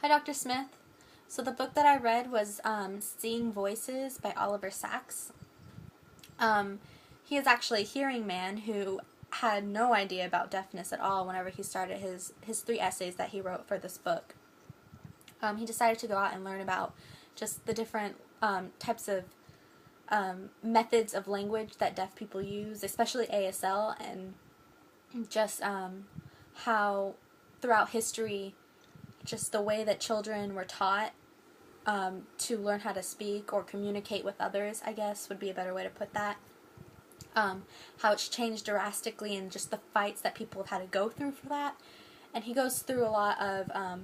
Hi, Dr. Smith. So the book that I read was Seeing Voices by Oliver Sacks. He is actually a hearing man who had no idea about deafness at all whenever he started his three essays that he wrote for this book. He decided to go out and learn about just the different types of methods of language that deaf people use, especially ASL, and just how throughout history just the way that children were taught to learn how to speak or communicate with others, I guess would be a better way to put that. How it's changed drastically and just the fights that people have had to go through for that. And he goes through a lot of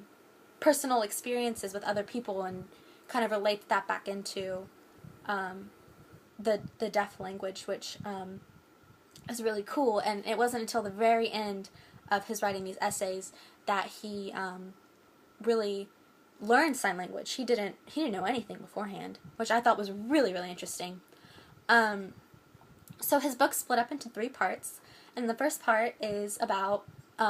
personal experiences with other people and kind of relates that back into the deaf language, which is really cool. And it wasn't until the very end of his writing these essays that he really learned sign language. He didn't know anything beforehand, which I thought was really, really interesting. So his book split up into three parts, and the first part is about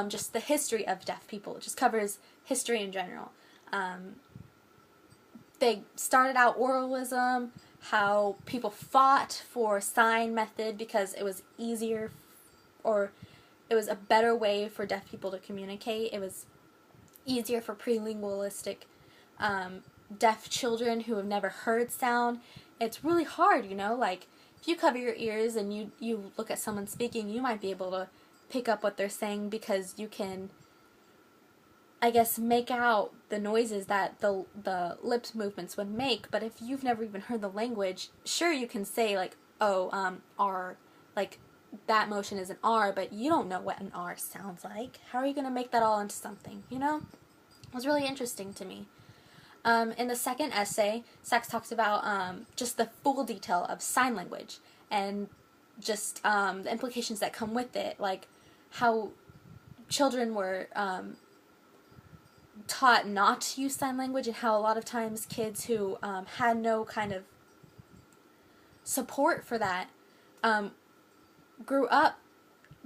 just the history of deaf people. It just covers history in general. They started out oralism, how people fought for sign method because it was easier, or it was a better way for deaf people to communicate. It was easier for prelingualistic deaf children who have never heard sound. It's really hard, like if you cover your ears and you look at someone speaking, you might be able to pick up what they're saying because you can, I guess, make out the noises that the lips movements would make. But if you've never even heard the language, sure, you can say like, oh, R, like that motion is an R, but you don't know what an R sounds like. How are you going to make that all into something, It was really interesting to me. In the second essay, Sacks talks about just the full detail of sign language and just the implications that come with it, like how children were taught not to use sign language and how a lot of times kids who had no kind of support for that grew up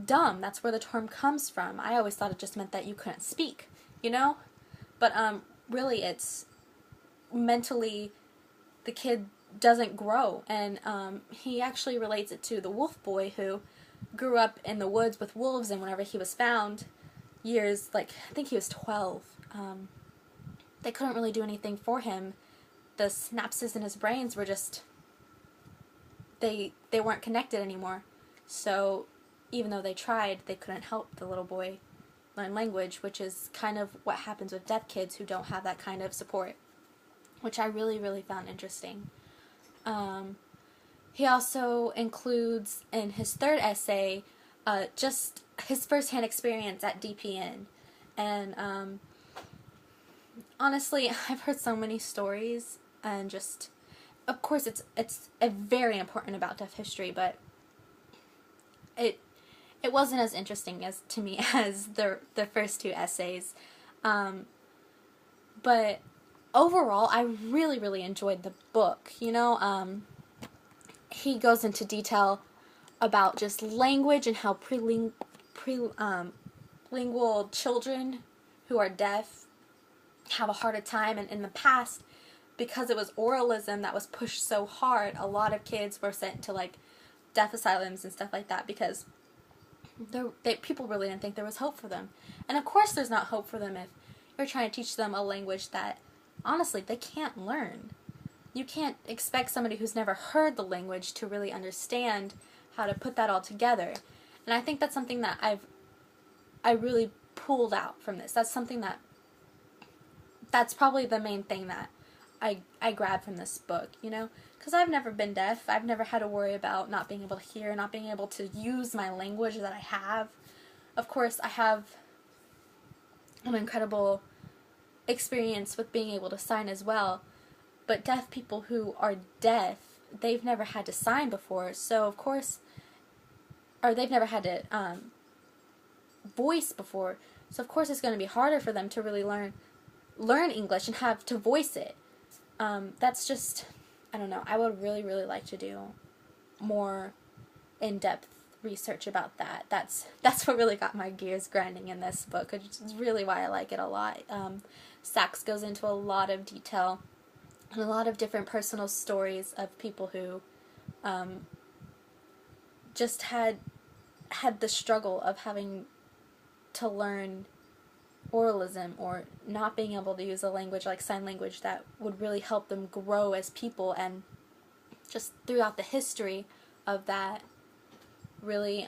dumb. That's where the term comes from. I always thought it just meant that you couldn't speak, But really it's mentally the kid doesn't grow. And he actually relates it to the wolf boy who grew up in the woods with wolves, and whenever he was found, I think he was 12, they couldn't really do anything for him. The synapses in his brains were just, they weren't connected anymore. So even though they tried, they couldn't help the little boy learn language, which is kind of what happens with deaf kids who don't have that kind of support, which I really, really found interesting. He also includes in his third essay just his first-hand experience at DPN. And honestly, I've heard so many stories, and just, of course, it's very important about deaf history, but it wasn't as interesting as to me as the first two essays. But overall, I really, really enjoyed the book. He goes into detail about just language and how prelingual children who are deaf have a harder time. And in the past, because it was oralism that was pushed so hard, a lot of kids were sent to like deaf asylums and stuff like that because people really didn't think there was hope for them. And of course there's not hope for them if you're trying to teach them a language that, honestly, they can't learn. You can't expect somebody who's never heard the language to really understand how to put that all together. And I think that's something that I really pulled out from this. That's something that's probably the main thing that I grabbed from this book, because I've never been deaf. I've never had to worry about not being able to hear, not being able to use my language that I have. Of course, I have an incredible experience with being able to sign as well, but deaf people who are deaf, they've never had to sign before, so of course, or they've never had to voice before, so of course it's going to be harder for them to really learn English and have to voice it. That's just, I don't know, I would really, really like to do more in-depth research about that. That's what really got my gears grinding in this book, which is really why I like it a lot. Sachs goes into a lot of detail and a lot of different personal stories of people who just had the struggle of having to learn oralism or not being able to use a language like sign language that would really help them grow as people, and just throughout the history of that, really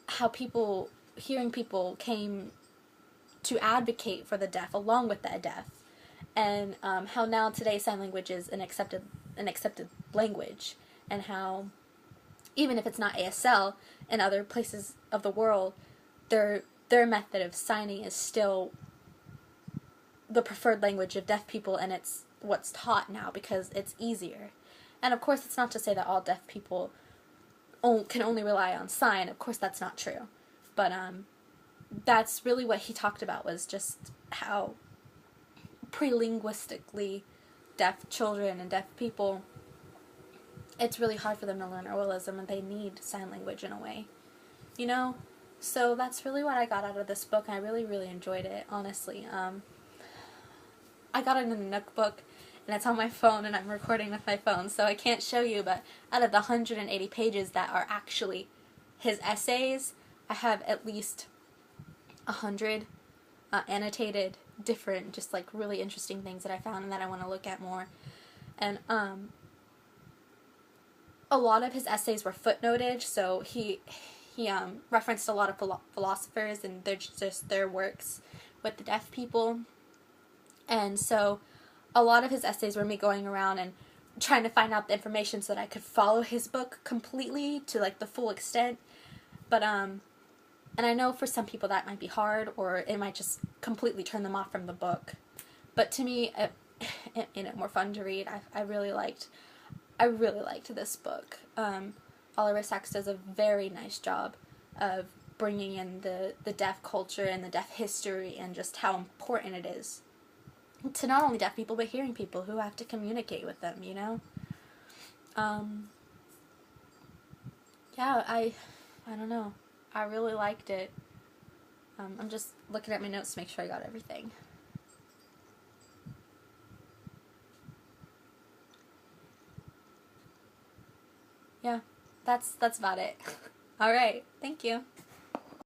how people, hearing people came to advocate for the deaf along with the deaf, and how now today sign language is an accepted language, and how even if it's not ASL in other places of the world, their method of signing is still the preferred language of deaf people, and it's what's taught now because it's easier. And of course, it's not to say that all deaf people can only rely on sign. Of course, that's not true. But that's really what he talked about, was just how pre-linguistically deaf children and deaf people, it's really hard for them to learn oralism, and they need sign language in a way, you know? So that's really what I got out of this book, and I really, really enjoyed it, honestly. I got it in a Nook book, and it's on my phone, and I'm recording with my phone, so I can't show you, but out of the 180 pages that are actually his essays, I have at least 100 annotated different, just like really interesting things that I found and that I want to look at more. And a lot of his essays were footnoted, so he referenced a lot of philosophers and their works with the deaf people. And so a lot of his essays were me going around and trying to find out the information so that I could follow his book completely to like the full extent. But and I know for some people that might be hard, or it might just completely turn them off from the book. But to me, it made it more fun to read. I really liked this book. Oliver Sacks does a very nice job of bringing in the deaf culture and the deaf history, and just how important it is to not only deaf people but hearing people who have to communicate with them, you know? Yeah, I don't know. I really liked it. I'm just looking at my notes to make sure I got everything. Yeah, that's about it. All right, thank you.